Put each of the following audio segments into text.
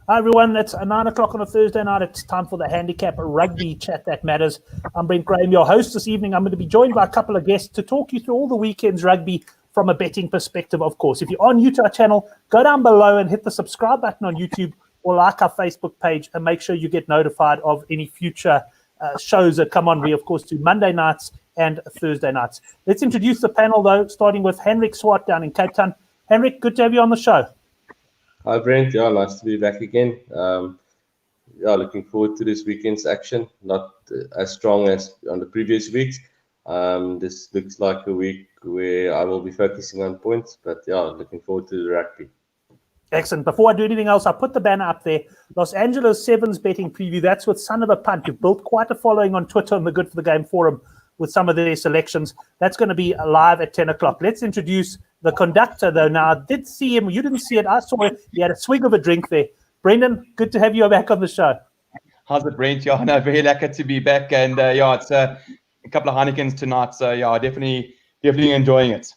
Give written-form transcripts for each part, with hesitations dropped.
Hi everyone, it's 9 o'clock on a Thursday night. It's time for the Handicap Rugby Chat That Matters. I'm Brent Graham, your host this evening. I'm going to be joined by a couple of guests to talk you through all the weekend's rugby from a betting perspective, of course. If you're on new to our channel, go down below and hit the subscribe button on YouTube or like our Facebook page and make sure you get notified of any future shows that come on. We, of course, do Monday nights and Thursday nights. Let's introduce the panel, though, starting with Henrik Swart down in Cape Town. Henrik, good to have you on the show. Hi, Brent. Yeah, nice to be back again. Looking forward to this weekend's action. Not as strong as on the previous weeks. This looks like a week where I will be focusing on points, but yeah, looking forward to the rugby. Excellent. Before I do anything else, I'll put the banner up there. Los Angeles Sevens betting preview. That's with Son of a Punt. You've built quite a following on Twitter and the Good for the Game forum with some of their selections. That's going to be live at 10 o'clock. Let's introduce the conductor, though. Now, I did see him. You didn't see it. I saw it. He had a swig of a drink there. Brendan, good to have you back on the show. How's it, Brent? Yeah, no, very lucky to be back. And it's a couple of Heinekens tonight. So, yeah, definitely enjoying it.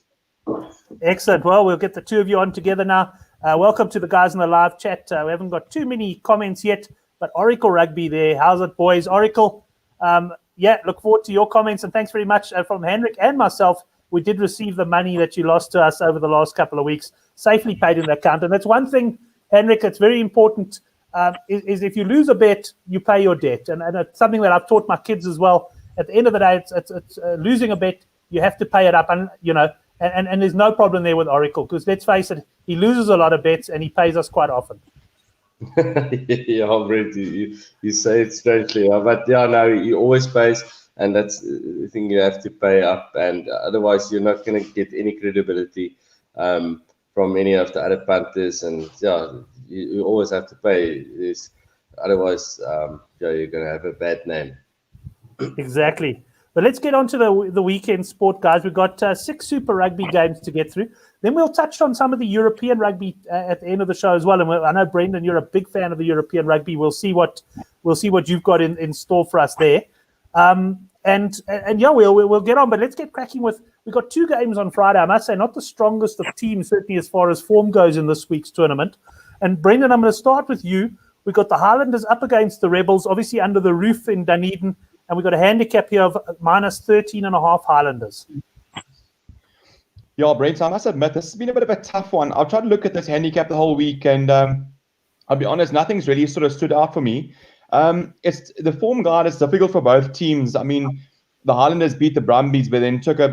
Excellent. Well, we'll get the two of you on together now. Welcome to the guys in the live chat. We haven't got too many comments yet, but Oracle Rugby there. How's it, boys? Oracle, look forward to your comments. And thanks very much from Henrik and myself. We did receive the money that you lost to us over the last couple of weeks, safely paid in the account. And that's one thing, Henrik, it's very important, is if you lose a bet, you pay your debt. And it's something that I've taught my kids as well. At the end of the day, it's losing a bet, you have to pay it up. And, and there's no problem there with Oracle, because let's face it, he loses a lot of bets and he pays us quite often. Yeah, Brent, you say it strangely, but yeah, no, he always pays. And that's the thing, you have to pay up, and otherwise you're not going to get any credibility from any of the other punters. And yeah, you always have to pay this, otherwise you're going to have a bad name. Exactly. But let's get on to the weekend sport, guys. We've got 6 Super Rugby games to get through. Then we'll touch on some of the European rugby at the end of the show as well. And I know, Brendan, you're a big fan of the European rugby. We'll see what you've got in store for us there. And we'll get on, but let's get cracking with. We've got 2 games on Friday. I must say, not the strongest of teams, certainly as far as form goes in this week's tournament. And Brendan, I'm going to start with you. We've got the Highlanders up against the Rebels, obviously under the roof in Dunedin, and we've got a handicap here of minus 13.5 Highlanders. Yeah, Brent, I must admit, this has been a bit of a tough one. I've tried to look at this handicap the whole week, and I'll be honest, nothing's really sort of stood out for me. It's the form guide is difficult for both teams. I mean, the Highlanders beat the Brumbies, but then took a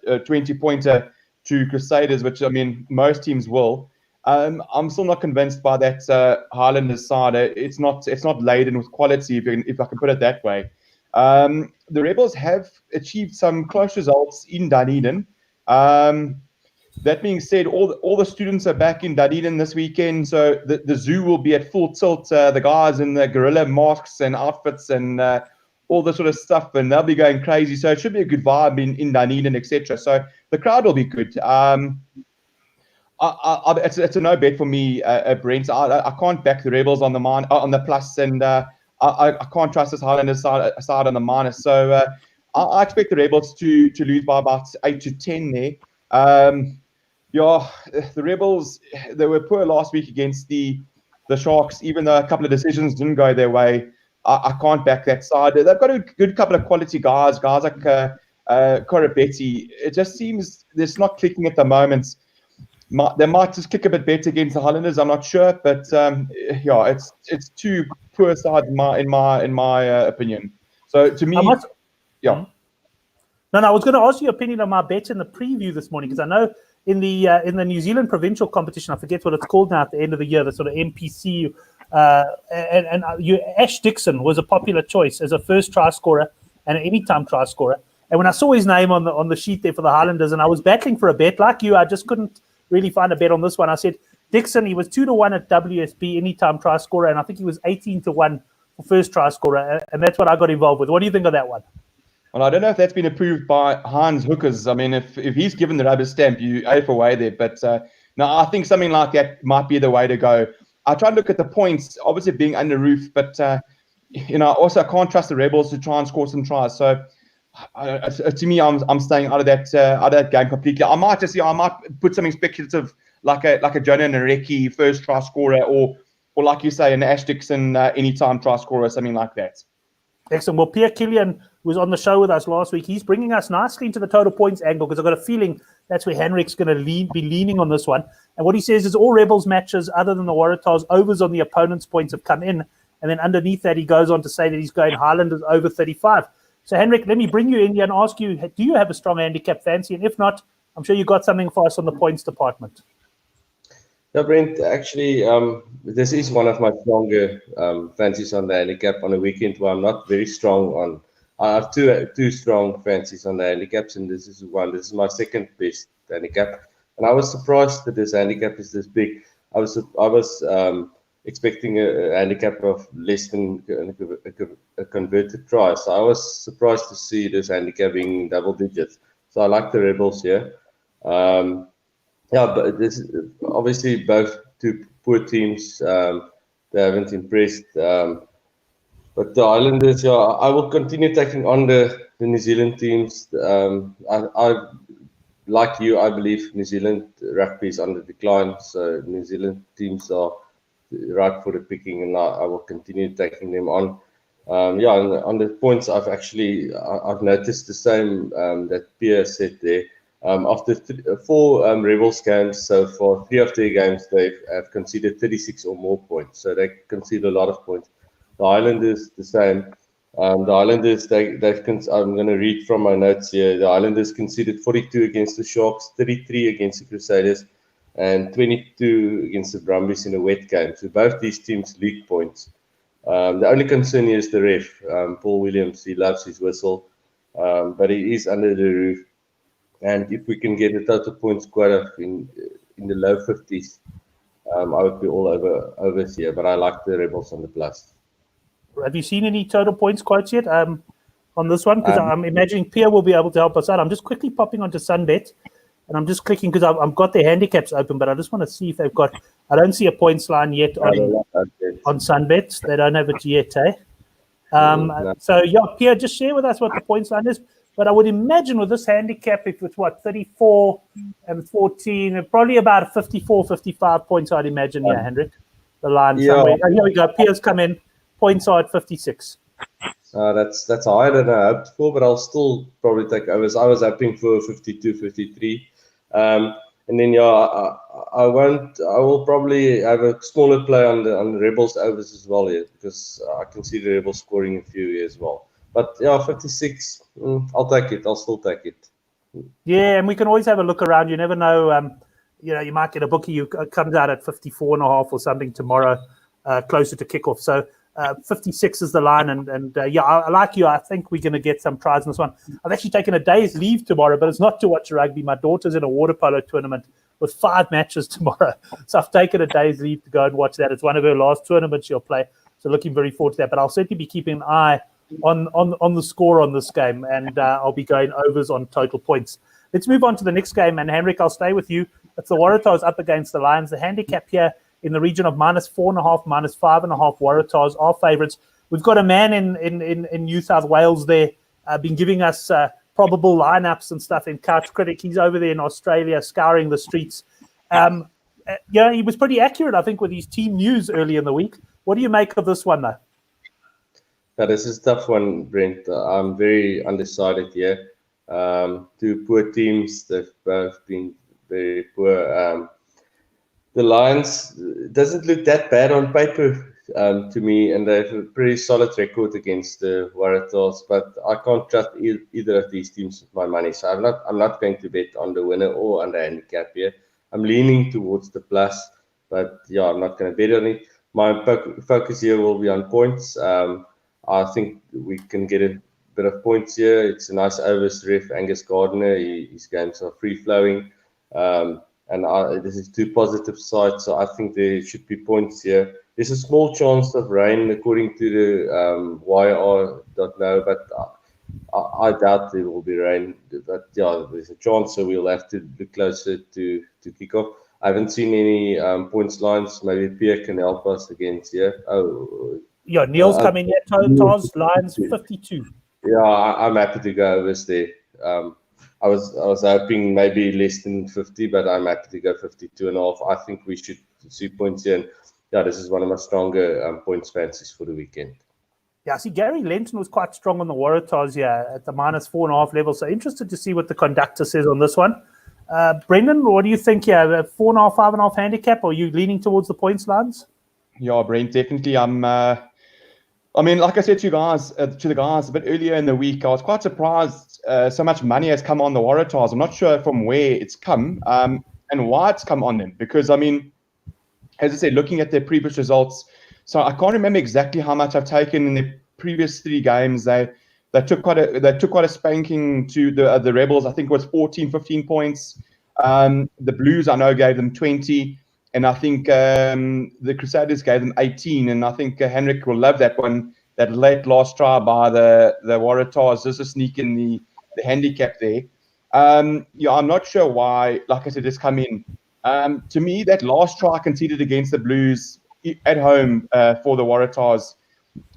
20-pointer to Crusaders, which I mean most teams will. I'm still not convinced by that Highlanders side. It's not laden with quality, if I can put it that way. The Rebels have achieved some close results in Dunedin. That being said, all the students are back in Dunedin this weekend, so the zoo will be at full tilt. The guys in the gorilla masks and outfits and all the sort of stuff, and they'll be going crazy. So it should be a good vibe in Dunedin, etc. So the crowd will be good. It's a no bet for me, Brent. I can't back the Rebels on the plus, and I can't trust this Highlanders side on the minus. So I expect the Rebels to lose by about 8 to 10 there. The Rebels, they were poor last week against the Sharks, even though a couple of decisions didn't go their way. I can't back that side. They've got a good couple of quality guys like Corabetti. It just seems it's not clicking at the moment. They might just click a bit better against the Highlanders. I'm not sure, but it's two poor sides in my opinion. So to me, No, I was going to ask your opinion on my bet in the preview this morning, because I know in the New Zealand provincial competition, I forget what it's called now at the end of the year, the sort of NPC, Ash Dixon was a popular choice as a first try scorer and an anytime try scorer. And when I saw his name on the sheet there for the Highlanders, and I was battling for a bet like you, I just couldn't really find a bet on this one. I said Dixon, he was 2-1 at WSB anytime try scorer, and I think he was 18-1 for first try scorer, and that's what I got involved with. What do you think of that one? Well, I don't know if that's been approved by Hans Hookers. I mean, if he's given the rubber stamp, you A for way there. But no, I think something like that might be the way to go. I try to look at the points, obviously being under roof, but also I can't trust the Rebels to try and score some tries. So to me, I'm staying out of that game completely. I might put something speculative like a Jonah Nareki first try scorer, or or like you say, an Ash Dixon anytime try scorer or something like that. Excellent. Well, Pierre Killian was on the show with us last week. He's bringing us nicely into the total points angle because I've got a feeling that's where Henrik's going to be leaning on this one. And what he says is all Rebels matches other than the Waratahs, overs on the opponent's points have come in. And then underneath that, he goes on to say that he's going Highlanders over 35. So, Henrik, let me bring you in here and ask you, do you have a strong handicap fancy? And if not, I'm sure you got something for us on the points department. Yeah, Brent, actually, this is one of my stronger fancies on the handicap on a weekend where I'm not very strong on. I have two strong fancies on the handicaps, and this is one. This is my second best handicap, and I was surprised that this handicap is this big. I was expecting a handicap of less than a converted try, so I was surprised to see this handicap being double digits. So I like the Rebels here. Yeah, but this obviously both two poor teams. They haven't impressed. But the Islanders, yeah, I will continue taking on the New Zealand teams. I like you. I believe New Zealand rugby is on the decline, so New Zealand teams are right for the picking, and I will continue taking them on. Yeah, on the points, I've noticed the same that Pierre said there. After four Rebels games so far, 3 of their games they have conceded 36 or more points. So they concede a lot of points. The Islanders the same. The Islanders I'm going to read from my notes here. The Islanders conceded 42 against the Sharks, 33 against the Crusaders, and 22 against the Brumbies in a wet game. So both these teams leaked points. The only concern here is the ref, Paul Williams. He loves his whistle, but he is under the roof. And if we can get a total points quota in the low 50s, I would be all over here. But I like the Rebels on the plus. Have you seen any total points quotes yet on this one? Because I'm imagining Pierre will be able to help us out. I'm just quickly popping onto Sunbet, and I'm just clicking because I've got their handicaps open, but I just want to see if they've got. I don't see a points line yet on Sunbet. They don't have it yet, eh? No. So yeah, Pierre, just share with us what the points line is. But I would imagine with this handicap, if it's 34 and 14, probably about 54, 55 points, I'd imagine, yeah, Hendrik. The line somewhere. Oh, here we go. Pierre's come in. Points are at 56. That's higher than I hoped for, but I'll still probably take overs. I was hoping for 52, 53. And then, yeah, I will probably have a smaller play on the Rebels overs as well here, because I can see the Rebels scoring a few here as well. But yeah, 56, I'll take it. I'll still take it. Yeah, and we can always have a look around. You never know. You might get a bookie who comes out at 54.5 or something tomorrow, closer to kickoff. So 56 is the line. And yeah, I like you. I think we're going to get some tries in this one. I've actually taken a day's leave tomorrow, but it's not to watch rugby. My daughter's in a water polo tournament with 5 matches tomorrow. So I've taken a day's leave to go and watch that. It's one of her last tournaments she'll play. So looking very forward to that. But I'll certainly be keeping an eye on the score on this game, and I'll be going overs on total points. Let's move on to the next game, and Henrik, I'll stay with you. It's the Waratahs up against the Lions. The handicap here in the region of -4.5, -5.5. Waratahs are favourites. We've got a man in New South Wales there, been giving us probable lineups and stuff in Couch Critic. He's over there in Australia scouring the streets. Yeah, he was pretty accurate, I think, with his team news early in the week. What do you make of this one, though? Yeah, this is a tough one, Brent. I'm very undecided here. 2 poor teams. They've both been very poor. The Lions doesn't look that bad on paper to me, and they have a pretty solid record against the Waratahs. But I can't trust either of these teams with my money, so I'm not going to bet on the winner or on the handicap here. I'm leaning towards the plus, but yeah, I'm not going to bet on it. My focus here will be on points. I think we can get a bit of points here. It's a nice overs ref, Angus Gardner. His games are free-flowing. And this is 2 positive sides, so I think there should be points here. There's a small chance of rain, according to the YR.no, but I doubt there will be rain. But yeah, there's a chance, so we'll have to look closer to kickoff. I haven't seen any points lines. Maybe Pierre can help us against here. Yeah, Neil's coming here. Tars, Lions, 52. Yeah, I'm happy to go overs there. I was hoping maybe less than 50, but I'm happy to go 52.5. I think we should see points here. yeah, this is one of my stronger points fancies for the weekend. Yeah, see, Gary Lenton was quite strong on the Waratahs here at the -4.5 level. So interested to see what the conductor says on this one. Brendan, what do you think here? 4.5, 5.5 handicap? Or are you leaning towards the points lines? Yeah, Brent, definitely. I mean, like I said to you guys, to the guys a bit earlier in the week, I was quite surprised so much money has come on the Waratahs. I'm not sure from where it's come and why it's come on them. Because, I mean, as I said, looking at their previous results, so I can't remember exactly how much I've taken in the previous 3 games. They took quite a spanking to the Rebels. I think it was 14, 15 points. The Blues, I know, gave them 20. And I think the Crusaders gave them 18. And I think Henrik will love that one, that late last try by the Waratahs, just to sneak in the handicap there. Yeah, I'm not sure why, like I said, it's come in. To me, that last try conceded against the Blues at home for the Waratahs,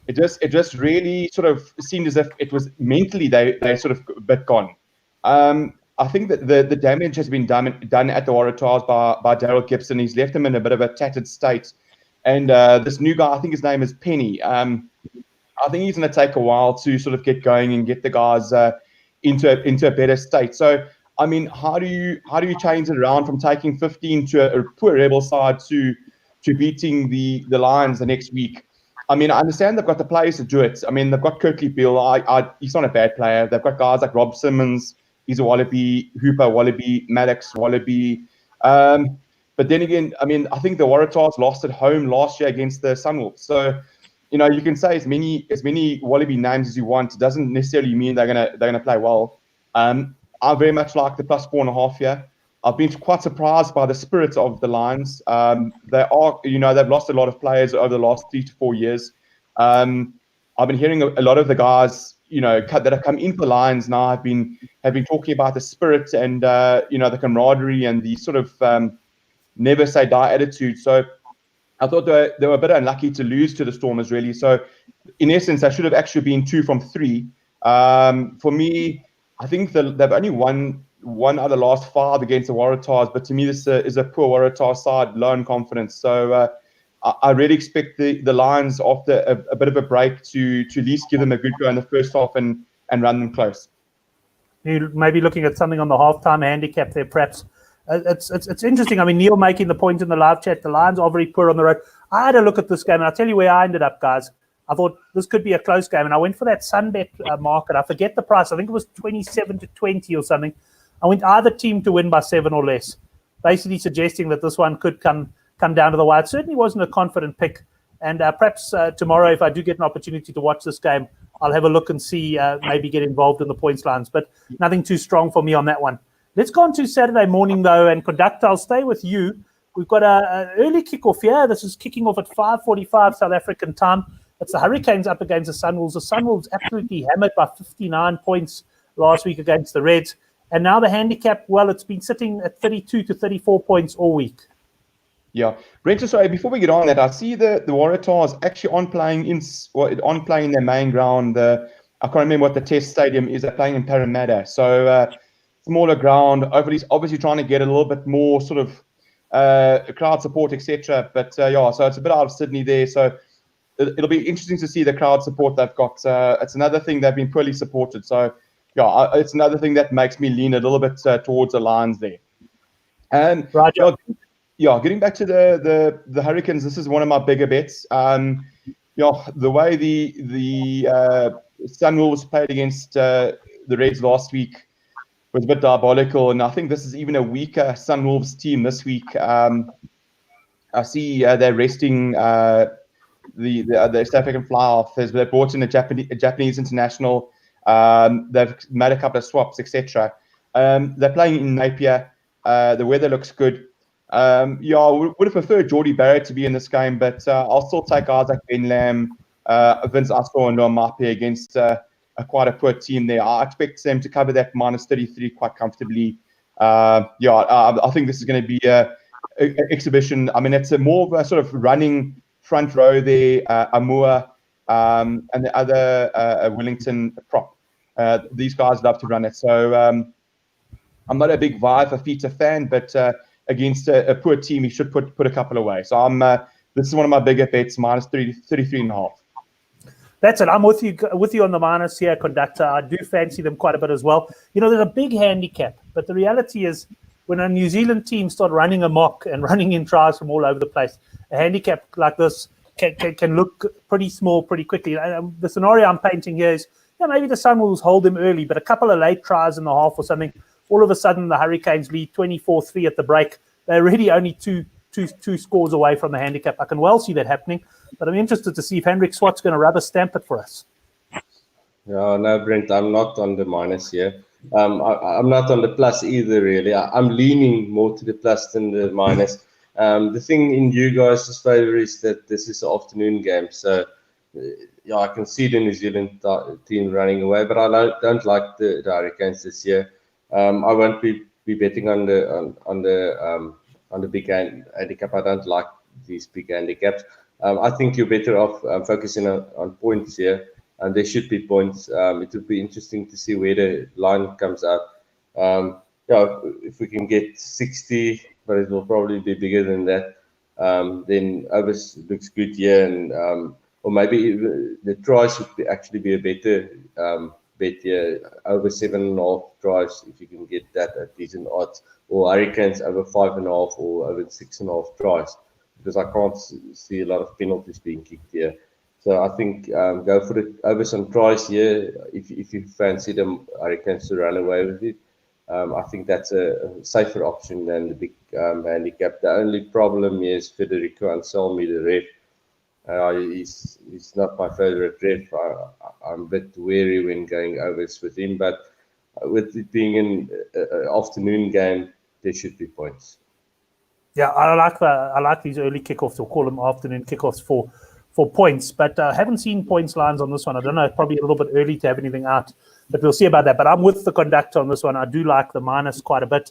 it just really sort of seemed as if it was mentally they sort of a bit gone. I think that the damage has been done at the Waratahs by Daryl Gibson. He's left them in a bit of a tattered state. And this new guy, I think his name is Penny. I think he's going to take a while to sort of get going and get the guys into a better state. So, I mean, how do you change it around from taking 15 to a poor Rebel side to beating the Lions the next week? I mean, I understand they've got the players to do it. I mean, they've got Kirkley Beale. He's not a bad player. They've got guys like Rob Simmons. He's a Wallaby. Hooper Wallaby. Maddox Wallaby. But then again, I mean, I think the Waratahs lost at home last year against the Sunwolves. So, you know, you can say as many Wallaby names as you want. It doesn't necessarily mean they're gonna play well. I very much like the +4.5 here. I've been quite surprised by the spirit of the Lions. They've lost a lot of players over the last 3 to 4 years. I've been hearing a lot of the guys, that have come into the Lions now have been talking about the spirit and the camaraderie and the sort of never say die attitude. So I thought they were a bit unlucky to lose to the Stormers, really. So in essence, I should have actually been 2 from 3. For me, I think they've only won out of the last 5 against the Waratahs, but to me, this is a poor Waratah side, low in confidence. So I really expect the Lions, after a bit of a break, to at least give them a good go in the first half and run them close. You may be looking at something on the halftime handicap there, perhaps. It's interesting. I mean, Neil making the point in the live chat, the Lions are very poor on the road. I had a look at this game, and I'll tell you where I ended up, guys. I thought this could be a close game, and I went for that Sunbet market. I forget the price. I think it was 27-20 or something. I went either team to win by 7 or less, basically suggesting that this one could come down to the wire. It certainly wasn't a confident pick, and perhaps tomorrow, if I do get an opportunity to watch this game, I'll have a look and see, maybe get involved in the points lines, but nothing too strong for me on that one. Let's go on to Saturday morning, though, and Conductor, I'll stay with you. We've got an early kickoff here. This is kicking off at 5:45 South African time. It's the Hurricanes up against the Sunwolves. The Sunwolves absolutely hammered by 59 points last week against the Reds. And now the handicap, well, it's been sitting at 32 to 34 points all week. Yeah. Brent, sorry, before we get on that, I see the Waratahs actually on playing their main ground. I can't remember what the test stadium is. They're playing in Parramatta. So smaller ground, obviously trying to get a little bit more sort of crowd support, etc. But so it's a bit out of Sydney there. So it'll be interesting to see the crowd support they've got. It's another thing they've been poorly supported. So it's another thing that makes me lean a little bit towards the Lions there. And Roger. Getting back to the Hurricanes, this is one of my bigger bets. The way the Sunwolves played against the Reds last week was a bit diabolical, and I think this is even a weaker Sunwolves team this week. I see they're resting the South African fly-off. They brought in a Japanese international. They've made a couple of swaps, etc. They're playing in Napier. The weather looks good. I would have preferred Geordie Barrett to be in this game, but I'll still take guys like Ben Lamb, Vince Astor, and Noam Mapi against quite a poor team there. I expect them to cover that -33 quite comfortably. I think this is going to be an exhibition. I mean, it's more of a sort of running front row there, Amua, and the other Wellington prop. These guys love to run it. So I'm not a big Vive Fafita fan, but against a poor team, he should put a couple away. So I'm this is one of my bigger bets, minus 33.5. That's it. I'm with you on the minus here, Conductor. I do fancy them quite a bit as well. There's a big handicap, but the reality is when a New Zealand team start running amok and running in tries from all over the place, a handicap like this can look pretty small pretty quickly. The scenario I'm painting here is, maybe the Sunwolves hold them early, but a couple of late tries in the half or something, all of a sudden the Hurricanes lead 24-3 at the break. They're really only two scores away from the handicap. I can well see that happening, but I'm interested to see if Hendrik Swart's going to rubber stamp it for us. No, Brent, I'm not on the minus here. I'm not on the plus either, really. I'm leaning more to the plus than the minus. The thing in you guys' favor is that this is an afternoon game, so I can see the New Zealand team running away, but I don't like the Hurricanes this year. I won't be betting on the big handicap. I don't like these big handicaps. I think you're better off focusing on points here, and there should be points. It would be interesting to see where the line comes out. If we can get 60, but it will probably be bigger than that, then overs looks good here, and or maybe the tries should actually be a better bet here, over 7.5 tries if you can get that at decent odds, or Hurricanes over 5.5 or over 6.5 tries, because I can't see a lot of penalties being kicked here. So I think go for the over some tries here if you fancy the Hurricanes to run away with it. I think that's a safer option than the big handicap. The only problem is Federico Anselmi, the ref. He's not my favorite ref. I'm a bit wary when going overs with him, but with it being an afternoon game, there should be points. Yeah, I like these early kickoffs, or call them afternoon kickoffs for points, but I haven't seen points lines on this one. I don't know, probably a little bit early to have anything out, but we'll see about that. But I'm with the Conductor on this one. I do like the minus quite a bit.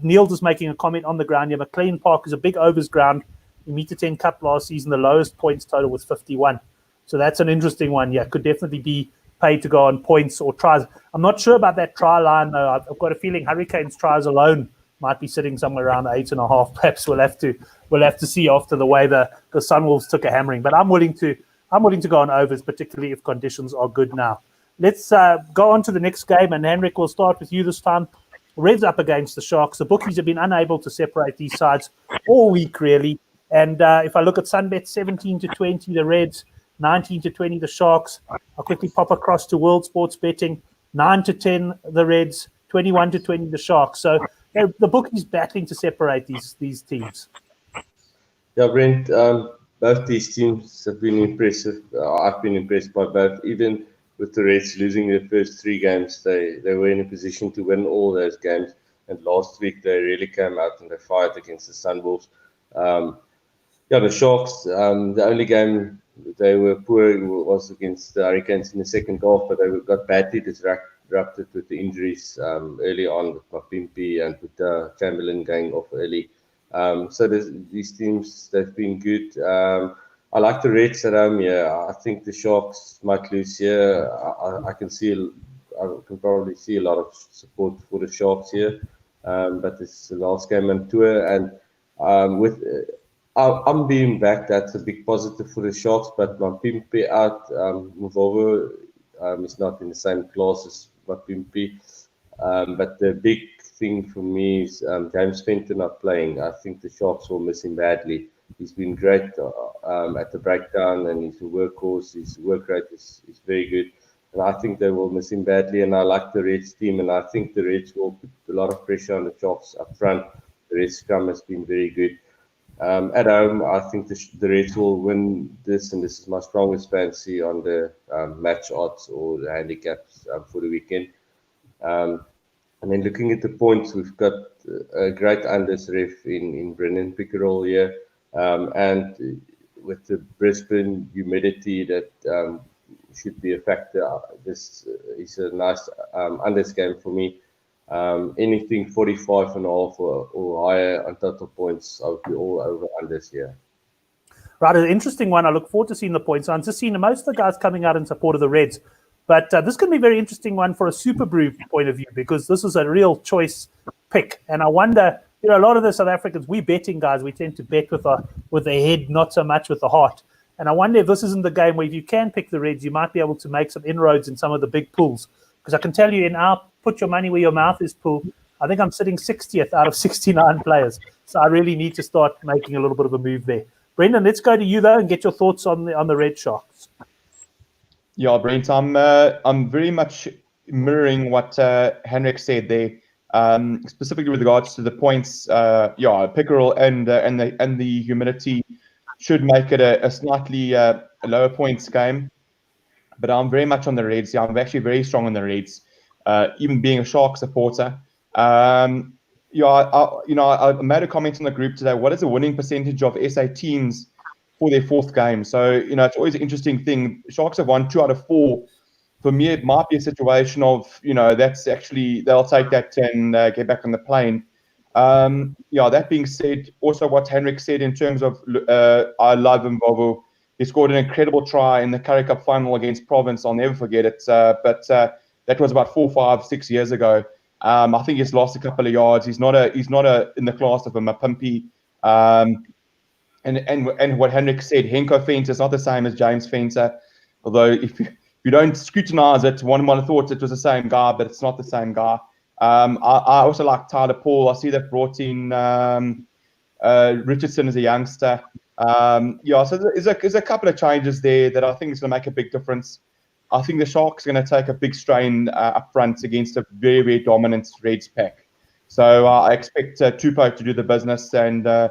Neil just making a comment on the ground here. McLean Park is a big overs ground. In Meter 10 Cup last season, the lowest points total was 51. So that's an interesting one. Yeah, could definitely be paid to go on points or tries. I'm not sure about that try line, though. I've got a feeling Hurricanes tries alone might be sitting somewhere around 8.5. Perhaps we'll have to see after the way the Sunwolves took a hammering. But I'm willing to go on overs, particularly if conditions are good now. Let's go on to the next game, and Henrik, we'll start with you this time. Reds up against the Sharks. The bookies have been unable to separate these sides all week, really. And if I look at Sunbet, 17-20 the Reds, 19-20 the Sharks. I'll quickly pop across to World Sports Betting, 9-10 the Reds, 21-20 the Sharks. So the bookies battling to separate these teams. Yeah, Brent, both these teams have been impressive. I've been impressed by both. Even with the Reds losing their first 3 games, they were in a position to win all those games. And last week they really came out and they fired against the Sunwolves. The Sharks, the only game they were poor was against the Hurricanes in the second half, but they got badly disrupted with the injuries early on, with Mapimpi and with Chamberlain going off early. So these teams, they've been good. I like the Reds at home here. I think the Sharks might lose here. I can probably see a lot of support for the Sharks here, but it's the last game on tour, and I'm being back. That's a big positive for the Sharks, but Mapimpi out. Mvovo is not in the same class as Mapimpi. But the big thing for me is James Fenton not playing. I think the Sharks will miss him badly. He's been great at the breakdown, and he's a workhorse. His work rate is very good. And I think they will miss him badly. And I like the Reds team, and I think the Reds will put a lot of pressure on the Sharks up front. The Reds scrum has been very good. At home, I think the Reds will win this, and this is my strongest fancy on the match odds or the handicaps for the weekend. And then looking at the points, we've got a great unders ref in Brendan Pickerel here. And with the Brisbane humidity that should be a factor, this is a nice unders game for me. Anything 45.5 or higher on total points, I would be all over unders here. Right, an interesting one. I look forward to seeing the points. I'm just seeing most of the guys coming out in support of the Reds. But this can be a very interesting one for a Super Brew point of view, because this is a real choice pick. And I wonder a lot of the South Africans, we betting guys, we tend to bet with the head, not so much with the heart. And I wonder if this isn't the game where if you can pick the Reds, you might be able to make some inroads in some of the big pools. Because I can tell you in our put your money where your mouth is pool, I think I'm sitting 60th out of 69 players. So I really need to start making a little bit of a move there. Brendan, let's go to you though and get your thoughts on the Red Sharks. Yeah, Brent, I'm very much mirroring what Henrik said there, specifically with regards to the points. Pickerel and the humidity should make it a slightly lower points game. But I'm very much on the Reds. Yeah, I'm actually very strong on the Reds, even being a Shark supporter. I made a comment on the group today. What is the winning percentage of SA teams for their fourth game? So, it's always an interesting thing. Sharks have won 2 out of 4. For me, it might be a situation of, that's actually, they'll take that and get back on the plane. That being said, also what Henrik said in terms of I love Mvovo. He scored an incredible try in the Currie Cup final against Province. I'll never forget it. But that was about 4, 5, 6 years ago. I think he's lost a couple of yards. He's not in the class of a Mapimpi. And what Henrik said, Henko Fenter is not the same as James Fenter. Although if you don't scrutinize it, one might have thought it was the same guy, but it's not the same guy. I also like Tyler Paul. I see they've brought in Richardson as a youngster. So there's a couple of changes there that I think is going to make a big difference. I think the Sharks are going to take a big strain up front against a very, very dominant Reds pack. So I expect Tupou to do the business, and I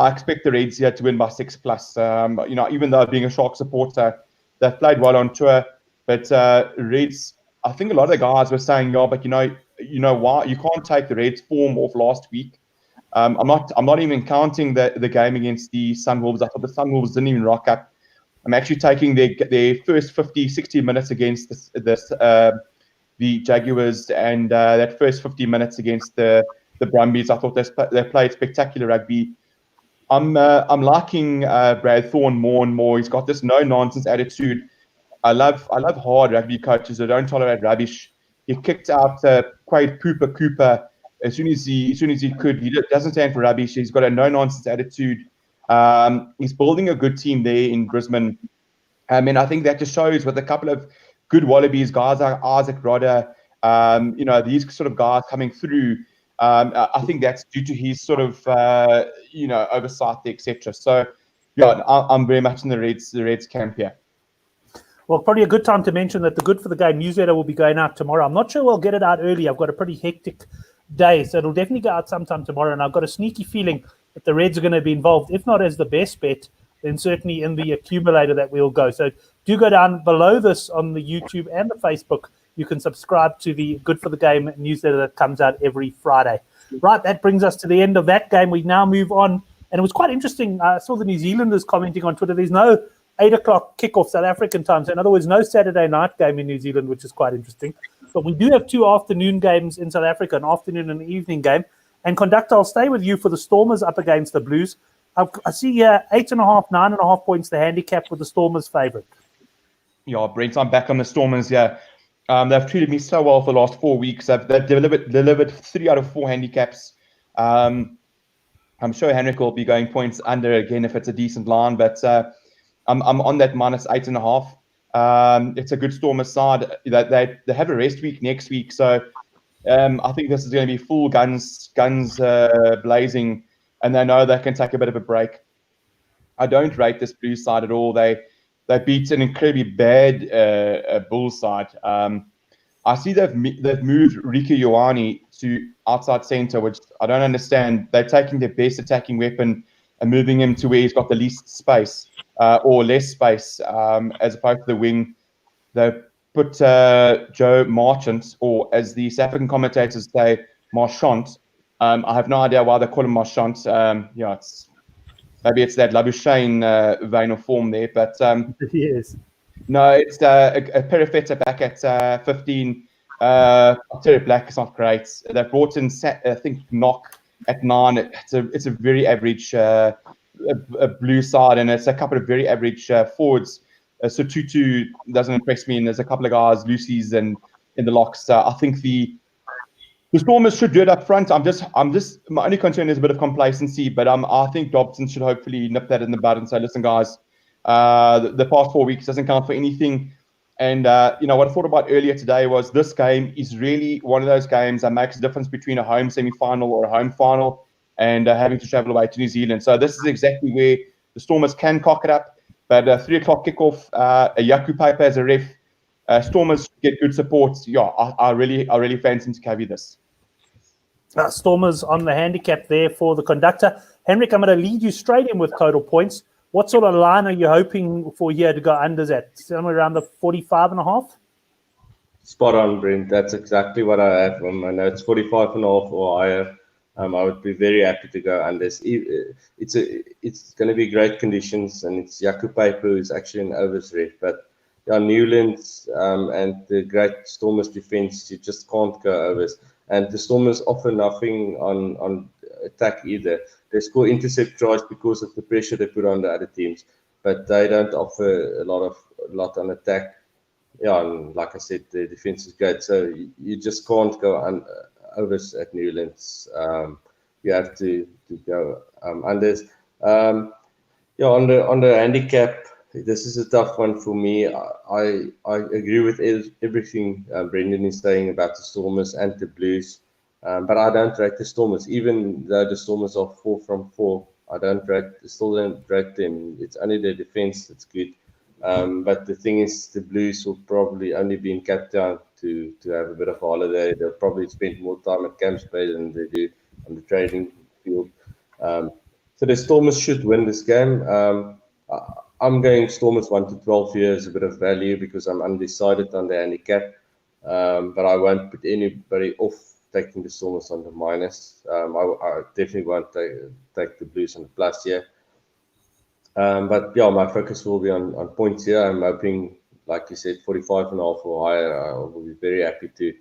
expect the Reds here to win by 6+. Even though being a Shark supporter, they've played well on tour, but Reds, I think a lot of the guys were saying, but you know why you can't take the Reds form off last week. I'm not even counting the game against the Sunwolves. I thought the Sunwolves didn't even rock up. I'm actually taking their first 50, 60 minutes against the Jaguars and that first 50 minutes against the Brumbies. I thought they played spectacular rugby. I'm liking Brad Thorne more and more. He's got this no-nonsense attitude. I love hard rugby coaches that don't tolerate rubbish. He kicked out Quade Cooper as soon as he could. He doesn't stand for rubbish. He's got a no-nonsense attitude. He's building a good team there in Brisbane. I think that just shows with a couple of good Wallabies, guys like Isaac Rodder, these sort of guys coming through. I think that's due to his sort of, oversight, etc. So, I'm very much in the Reds camp here. Well, probably a good time to mention that the Good for the Game newsletter will be going out tomorrow. I'm not sure we'll get it out early. I've got a pretty hectic day, so it'll definitely go out sometime tomorrow. And I've got a sneaky feeling that the Reds are going to be involved, if not as the best bet, then certainly in the accumulator that we'll go. So do go down below this on the YouTube and the Facebook. You can subscribe to the Good for the Game newsletter that comes out every Friday. Right, that brings us to the end of that game. We now move on. And it was quite interesting. I saw the New Zealanders commenting on Twitter. There's no 8 o'clock kickoff South African time. So in other words, no Saturday night game in New Zealand, which is quite interesting. But we do have 2 afternoon games in South Africa, an afternoon and an evening game. And Conductor, I'll stay with you for the Stormers up against the Blues. I see here 8.5, 9.5 points, the handicap with the Stormers favourite. Yeah, Brent, I'm back on the Stormers. Yeah, they've treated me so well for the last 4 weeks. They've delivered 3 out of 4 handicaps. I'm sure Henrik will be going points under again if it's a decent line, but I'm on that minus 8.5. It's a good Stormers side. They have a rest week next week, so I think this is going to be full guns blazing, and they know they can take a bit of a break. I don't rate this Blues side at all. They beat an incredibly bad Bulls side. I see they've moved Riku Ioane to outside centre, which I don't understand. They're taking their best attacking weapon and moving him to where he's got the least space or less space as opposed to the wing. They put Joe Marchant, or as the South African commentators say, Marchant. I have no idea why they call him Marchant. Maybe it's that Labuschagne vein of form there, but Yes. No, it's a Perifetta back at 15. Terry Black is not great. They've brought in, I think, Knock at 9. It's a very average blue side, and it's a couple of very average forwards. So Tutu doesn't impress me, and there's a couple of guys, Lucy's and in the locks. I think the The Stormers should do it up front. I'm just. My only concern is a bit of complacency, but I think Dobson should hopefully nip that in the bud and say, listen, guys, the past 4 weeks doesn't count for anything. And what I thought about earlier today was this game is really one of those games that makes a difference between a home semi-final or a home final and having to travel away to New Zealand. So this is exactly where the Stormers can cock it up. But 3 o'clock kickoff, a Yaku Piper as a ref. Stormers get good support. Yeah, I really fancy him to carry this. Stormers on the handicap there for the conductor. Henrik, I'm going to lead you straight in with total points. What sort of line are you hoping for here to go unders at? Somewhere around the 45.5? Spot on, Brent. That's exactly what I have on my notes. 45.5 or higher. I would be very happy to go unders. It's going to be great conditions, and it's Yaku Piper who's actually an overs ref. But Newlands and the great Stormers defense, you just can't go overs. And the Stormers offer nothing on attack either. They score intercept tries because of the pressure they put on the other teams, but they don't offer a lot on attack. Yeah, and like I said, the defense is great, so you just can't go overs at Newlands. You have to go unders. On the handicap, this is a tough one for me. I agree with everything Brendan is saying about the Stormers and the Blues, but I don't rate the Stormers. Even though the Stormers are 4 from 4, I still don't rate them. It's only their defense that's good. But the thing is, the Blues will probably only be in Cape Town to have a bit of a holiday. They'll probably spend more time at Camps Bay than they do on the training field. So the Stormers should win this game. I'm going Stormers 1 to 12 here as a bit of value because I'm undecided on the handicap. But I won't put anybody off taking the Stormers on the minus. I definitely won't take the Blues on the plus here. But yeah, my focus will be on points here. I'm hoping, like you said, 45.5 or higher. I will be very happy to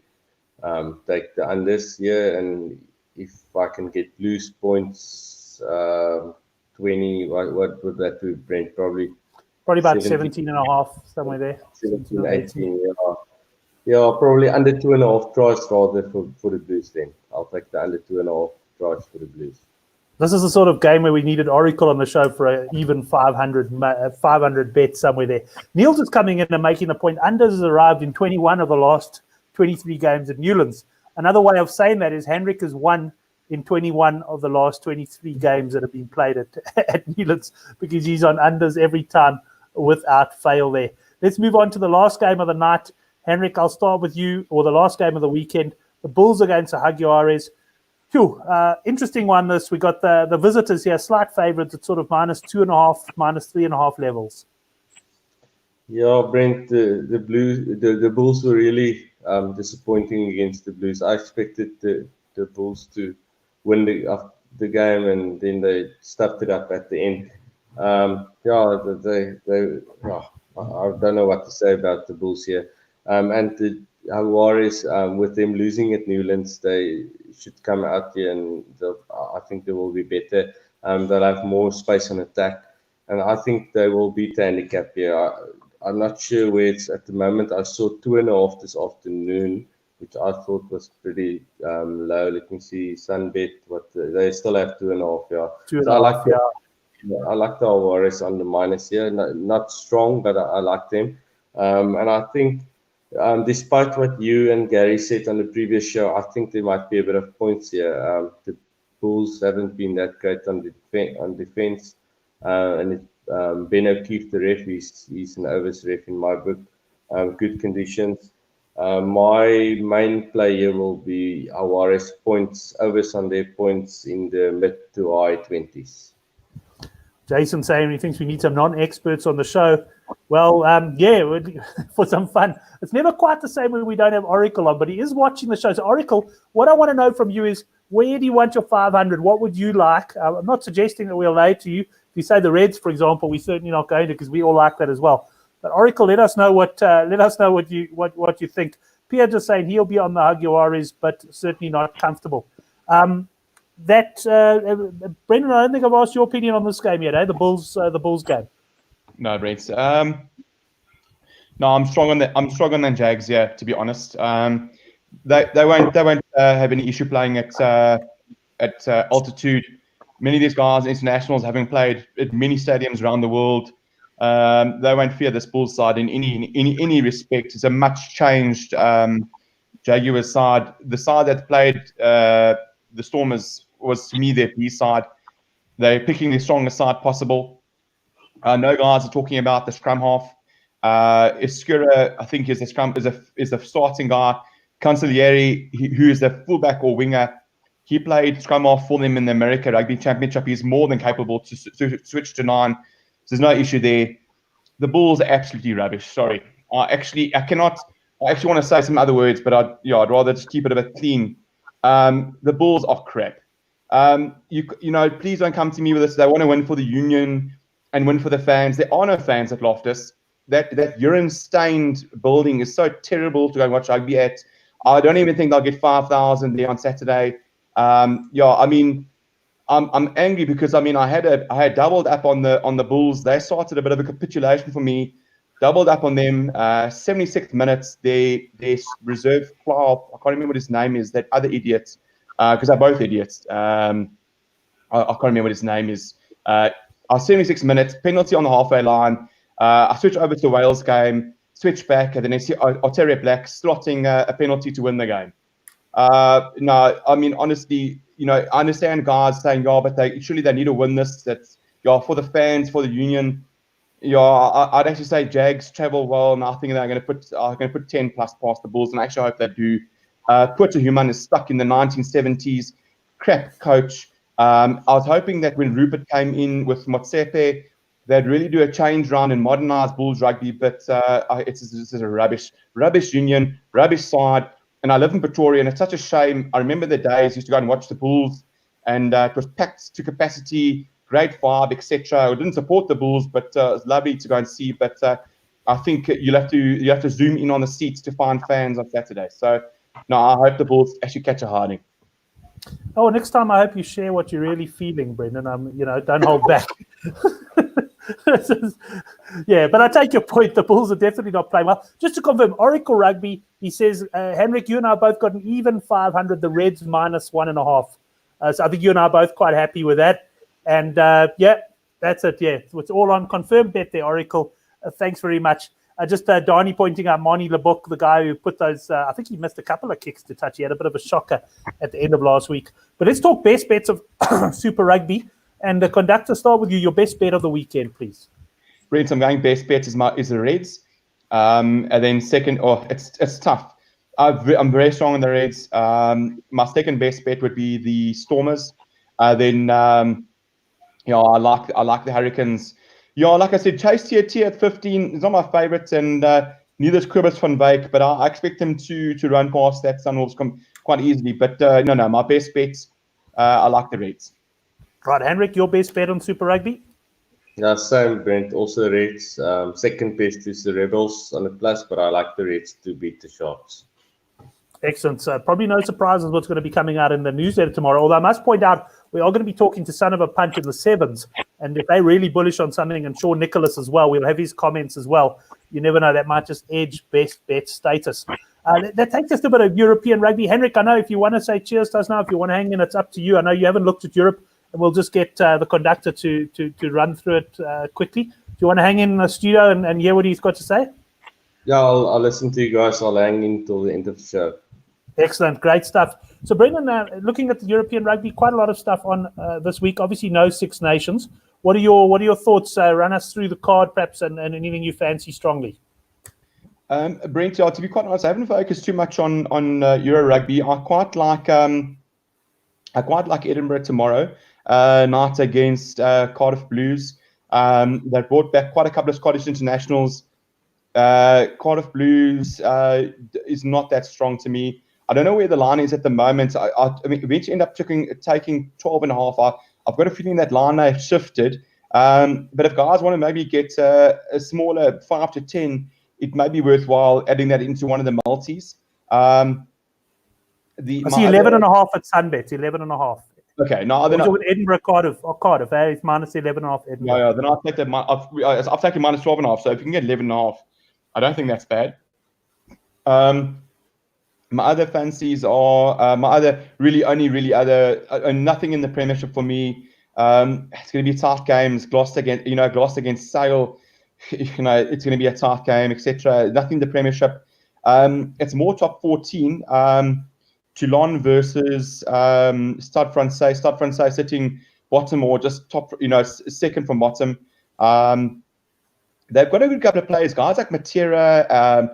take the unders here. And if I can get Blues points, 20, what would that do, Brent? Probably about 17.5, somewhere there. 17, 18, yeah, probably under 2.5 tries rather for the Blues then. I'll take the under 2.5 tries for the Blues. This is the sort of game where we needed Oracle on the show for an even 500 bet somewhere there. Niels is coming in and making the point. Unders has arrived in 21 of the last 23 games at Newlands. Another way of saying that is Hendrik has won in 21 of the last 23 games that have been played at Newlands because he's on unders every time without fail there. Let's move on to the last game of the night. Henrik, I'll start with you, or the last game of the weekend. The Bulls against the Jaguares. Interesting one this. We got the visitors here, slight favourites at sort of -2.5, -3.5 levels. Yeah, Brent, the Bulls were really disappointing against the Blues. I expected the Bulls to win the game, and then they stuffed it up at the end. I don't know what to say about the Bulls here. And the Jaguares, with them losing at Newlands, they should come out here and I think they will be better. They'll have more space on attack, and I think they will beat the handicap here. I'm not sure where it's at the moment. I saw 2.5 this afternoon, which I thought was pretty low. Let me see, Sunbet, they still have 2.5. Yeah, 2.5. I like the Jaguares on the minus here. Not strong, but I like them. And I think, despite what you and Gary said on the previous show, I think there might be a bit of points here. The Bulls haven't been that great on defense, and Ben O'Keefe, the ref, he's an overs ref in my book. Good conditions. My main play here will be Jaguares points, overs on their points in the mid to high 20s. Jason saying he thinks we need some non-experts on the show. Well, for some fun. It's never quite the same when we don't have Oracle on, but he is watching the show. So, Oracle, what I want to know from you is, where do you want your 500? What would you like? I'm not suggesting that we'll lay to you. If you say the Reds, for example, we're certainly not going to, because we all like that as well. But Oracle, let us know what you think. Pierre just saying he'll be on the Jaguares, but certainly not comfortable. Brendan, I don't think I've asked your opinion on this game yet, the Bulls game. No, Brent. No, I'm strong on the Jags, yeah, to be honest. they won't have any issue playing at altitude. Many of these guys, internationals, having played at many stadiums around the world, they won't fear this Bulls side in any respect. It's a much changed Jaguars side. The side that played the Stormers was, to me, their B side. They're picking the strongest side possible. No guys are talking about the scrum half. Iskura, I think, is the starting guy. Cancellieri, who is the fullback or winger, he played scrum half for them in the America Rugby Championship. He's more than capable to switch to 9. So there's no issue there. The Bulls are absolutely rubbish. Sorry, I actually want to say some other words, but I'd rather just keep it a bit clean. The Bulls are crap. Please don't come to me with this. They want to win for the union and win for the fans. There are no fans at Loftus. That urine-stained building is so terrible to go and watch rugby at. I don't even think they'll get 5,000 there on Saturday. I'm angry because I had doubled up on the Bulls. They started a bit of a capitulation for me. Doubled up on them. 76 minutes. Their reserve player, I can't remember what his name is. That other idiot, because they're both idiots. I can't remember what his name is. 76 minutes. Penalty on the halfway line. I switch over to the Wales game. Switch back, and then I see Arteria Black slotting a penalty to win the game. Honestly, I understand guys saying, but surely they need to win this. That's for the fans, for the union. I'd actually say Jags travel well, and I think they're going to put 10 plus past the Bulls, and I actually hope they do. Puerto Human is stuck in the 1970s. Crap coach. I was hoping that when Rupert came in with Motsepe, they'd really do a change round and modernize Bulls rugby, but it's a rubbish union, rubbish side. And I live in Pretoria, and it's such a shame. I remember the days I used to go and watch the Bulls, and it was packed to capacity, great vibe, etc. I didn't support the Bulls, but it was lovely to go and see. But I think you have to zoom in on the seats to find fans on Saturday. So no, I hope the Bulls actually catch a hiding. Oh, next time I hope you share what you're really feeling, Brendan. Don't hold back. Yeah, but I take your point. The Bulls are definitely not playing well. Just to confirm, Oracle Rugby, he says, Henrik, you and I both got an even 500, the Reds minus 1.5. So I think you and I are both quite happy with that. And that's it. Yeah, it's all on confirmed bet there, Oracle. Thanks very much. Just Donnie pointing out Mani Lebouk, the guy who put those, I think he missed a couple of kicks to touch. He had a bit of a shocker at the end of last week. But let's talk best bets of Super Rugby. And the conductor, start with you. Your best bet of the weekend, please. Brent, I'm going best bet is the Reds. And then second, it's tough. I'm very strong on the Reds. My second best bet would be the Stormers. Then I like the Hurricanes. Like I said, Chase Tier at 15 is not my favourite, and neither is Kobus van Wyk, but I expect him to run past that Sunwolves quite easily. But no, my best bets, I like the Reds. Right, Henrik, your best bet on Super Rugby? Yeah, same, Brent. Also the Reds. Second best is the Rebels on the plus, but I like the Reds to beat the Sharks. Excellent. So probably no surprises what's going to be coming out in the newsletter tomorrow. Although I must point out, we are going to be talking to Son of a Punch in the sevens. And if they're really bullish on something, and Sean Nicholas as well, we'll have his comments as well. You never know, that might just edge best bet status. That takes us to a bit of European rugby. Henrik, I know if you want to say cheers to us now, if you want to hang in, it's up to you. I know you haven't looked at Europe, and we'll just get the conductor to run through it quickly. Do you want to hang in the studio and hear what he's got to say? Yeah, I'll listen to you guys. I'll hang in till the end of the show. Excellent. Great stuff. So, Brendan, looking at the European rugby, quite a lot of stuff on this week. Obviously, no Six Nations. What are your thoughts? Run us through the card, perhaps, and anything you fancy strongly. Brent, to be quite honest, I haven't focused too much on Euro rugby. I quite like Edinburgh tomorrow night against Cardiff Blues. They brought back quite a couple of Scottish internationals. Cardiff Blues is not that strong to me. I don't know where the line is at the moment. I mean, eventually end up taking 12.5. I've got a feeling that line may have shifted. But if guys want to maybe get a smaller 5 to 10, it may be worthwhile adding that into one of the multis. I see 11.5 at Sunbet. 11.5. Okay, no, then with Edinburgh, Cardiff. It's minus 11.5. Edinburgh. Yeah, then I'll take that. I've taken minus 12.5. So if you can get 11.5, I don't think that's bad. My other fancies are my other nothing in the Premiership for me. It's going to be tight games. Gloucester against Sale. It's going to be a tight game, etc. Nothing in the Premiership. It's more top 14. Toulon versus Stade Francais. Stade Francais sitting bottom or just top, second from bottom. They've got a good couple of players, guys like Matera.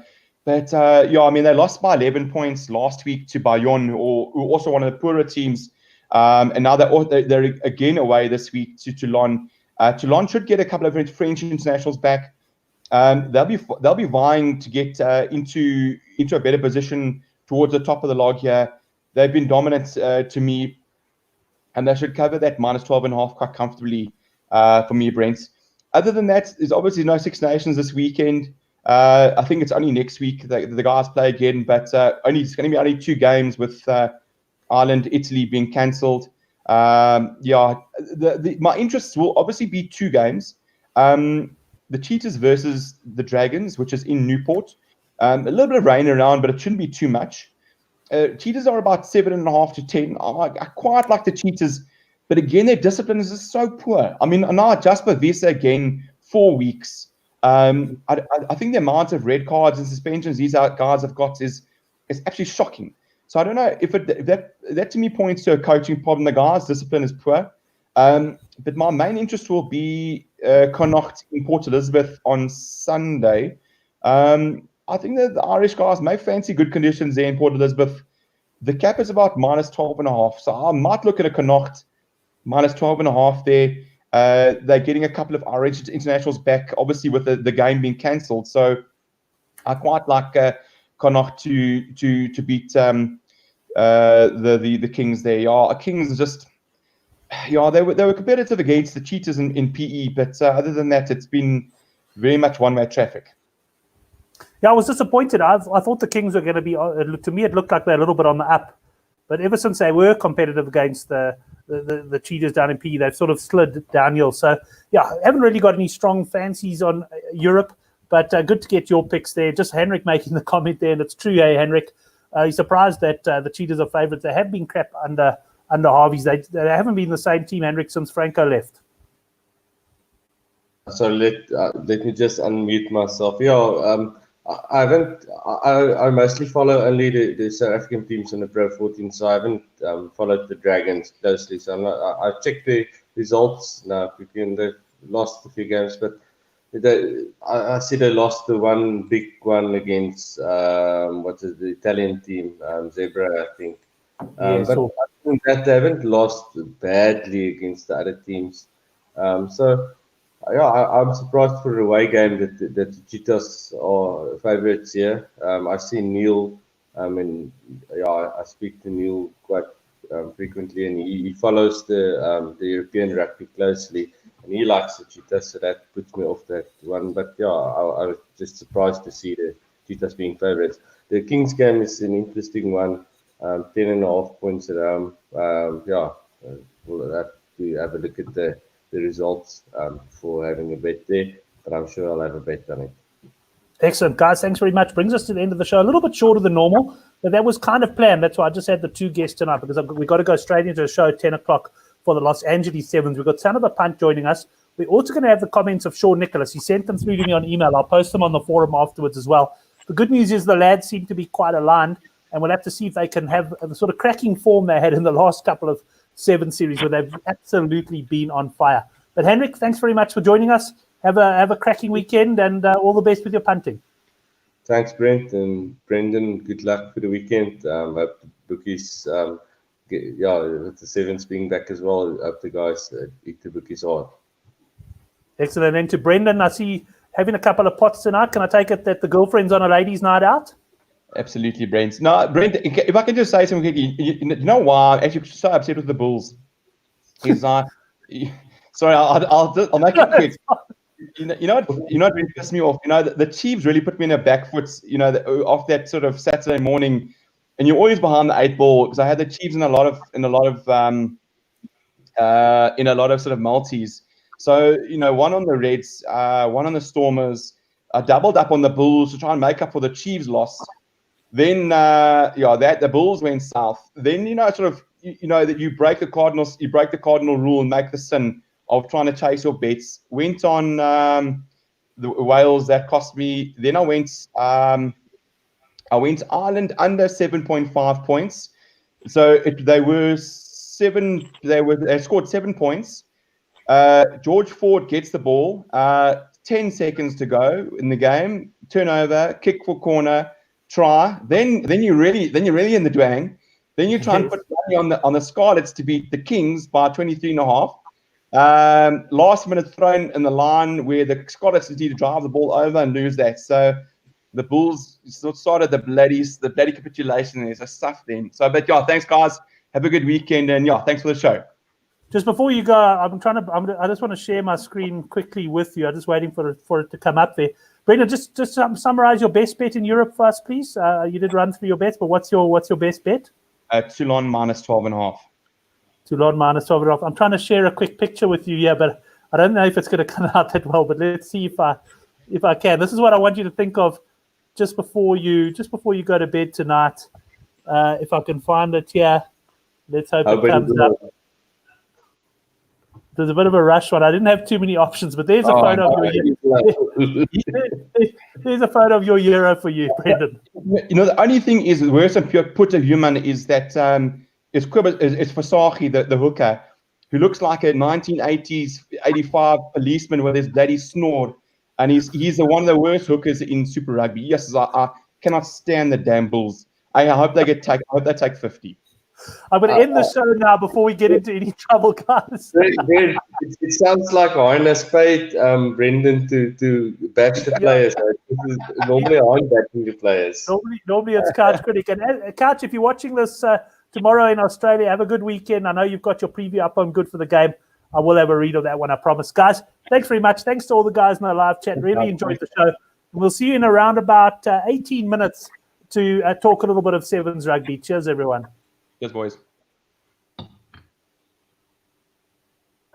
But they lost by 11 points last week to Bayonne, who also one of the poorer teams. And now they're again away this week to Toulon. Toulon should get a couple of French internationals back. They'll be vying to get into a better position towards the top of the log here. They've been dominant to me, and they should cover that minus 12.5 quite comfortably for me, Brent. Other than that, there's obviously no Six Nations this weekend. I think it's only next week the guys play again, but it's going to be only 2 games with Ireland, Italy being cancelled. My interests will obviously be 2 games. The Cheetahs versus the Dragons, which is in Newport. A little bit of rain around, but it shouldn't be too much. Cheetahs are about 7.5 to 10. I quite like the Cheetahs, but again, their discipline is just so poor. I mean, now Jasper Visa again, 4 weeks. I think the amount of red cards and suspensions these guys have got is actually shocking. So I don't know if that to me points to a coaching problem. The guys' discipline is poor. But my main interest will be Connacht in Port Elizabeth on Sunday. I think that the Irish guys may fancy good conditions there in Port Elizabeth. The cap is about minus 12.5. So I might look at a Connacht minus 12.5 there. They're getting a couple of Irish internationals back, obviously with the game being cancelled. So I quite like Connacht to beat the Kings there. Yeah, Kings are just they were competitive against the Cheetahs in PE, but other than that, it's been very much one-way traffic. Yeah, I was disappointed. I thought the Kings were going to be. To me, it looked like they're a little bit on the up, but ever since they were competitive against the Cheetahs down in PE, they've sort of slid downhill. So yeah, I haven't really got any strong fancies on Europe, but good to get your picks there. Just Henrik making the comment there, and it's true, hey Henrik. He's surprised that the Cheetahs are favourites. They have been crap under Harvey's. They haven't been the same team, Henrik, since Franco left. So let me just unmute myself. Yeah, I mostly follow only the South African teams in the Pro 14, so I haven't followed the Dragons closely. So I checked the results now quickly, and they've lost a few games, but I see they lost the one big one against the Italian team, Zebra, I think. But I think that they haven't lost badly against the other teams. I'm surprised for the away game that the Cheetahs are favourites here. I see Neil, I speak to Neil quite frequently, and he follows the European rugby closely, and he likes the Cheetahs, so that puts me off that one. But yeah, I was just surprised to see the Cheetahs being favourites. The Kings game is an interesting one, 10.5 points at home. We'll have to have a look at the results for having a bet there, but I'm sure I'll have a bet on it. Excellent, guys. Thanks very much. Brings us to the end of the show. A little bit shorter than normal, but that was kind of planned. That's why I just had the 2 guests tonight, because we've got to go straight into the show at 10 o'clock for the Los Angeles Sevens. We've got Son of a Punt joining us. We're also going to have the comments of Sean Nicholas. He sent them through to me on email. I'll post them on the forum afterwards as well. The good news is the lads seem to be quite aligned, and we'll have to see if they can have the sort of cracking form they had in the last couple of Seven series, where they've absolutely been on fire. But Henrik, thanks very much for joining us. Have a cracking weekend, and all the best with your punting. Thanks, Brent, and Brendan. Good luck for the weekend. Hope the bookies, with the Sevens being back as well. Hope the guys eat the bookies hard. Excellent. And to Brendan, I see having a couple of pots tonight. Can I take it that the girlfriend's on a ladies' night out? Absolutely, Brent. No, Brent, if I can just say something quickly, you know why I'm actually so upset with the Bulls? Is sorry, I'll make it quick. You know what really pissed me off? The Chiefs really put me in a back foot, off that sort of Saturday morning, and you're always behind the 8 ball, because I had the Chiefs in a lot of sort of multis. So, one on the Reds, one on the Stormers. I doubled up on the Bulls to try and make up for the Chiefs loss. Then that the Bulls went south. Then sort of that you break the cardinal rule and make the sin of trying to chase your bets. Went on the Wales, that cost me. Then I went Ireland under 7.5 points. So they scored 7 points. George Ford gets the ball. 10 seconds to go in the game. Turnover, kick for corner, try. Then you're really in the dwang. Then you try and put money on the Scarlets to beat the Kings by 23.5. Last minute thrown in the line where the Scarlets need to drive the ball over and lose that. So the Bulls started the bloody capitulation. There's a stuff then. So, but thanks guys. Have a good weekend, and thanks for the show. Just before you go, I just want to share my screen quickly with you. I'm just waiting for it to come up there. Brendan, just summarize your best bet in Europe for us, please. You did run through your bets, but what's your best bet? Toulon minus 12.5. Toulon minus 12.5. I'm trying to share a quick picture with you here, but I don't know if it's going to come out that well. But let's see if I can. This is what I want you to think of just before you go to bed tonight. If I can find it here, let's hope it comes up. There's a bit of a rush one. I didn't have too many options, but there's a photo of your there's a photo of your Euro for you, Brendan. The only thing is worse than pure put a human is that it's Fasaki, the hooker, who looks like a 1980s 85 policeman with his bloody snort, and he's one of the worst hookers in Super Rugby. Yes, I cannot stand the damn Bulls. I hope they take 50. I'm going to end the show now before we get into any trouble, guys. It sounds like Harness paid Brendan to bash the players. Normally I'm bashing the players. Normally it's Couch Critic. And Couch, if you're watching this tomorrow in Australia, have a good weekend. I know you've got your preview up on Good for the Game. I will have a read of that one, I promise. Guys, thanks very much. Thanks to all the guys in the live chat. Really enjoyed the show. And we'll see you in around about 18 minutes to talk a little bit of Sevens rugby. Cheers, everyone. Cheers, boys.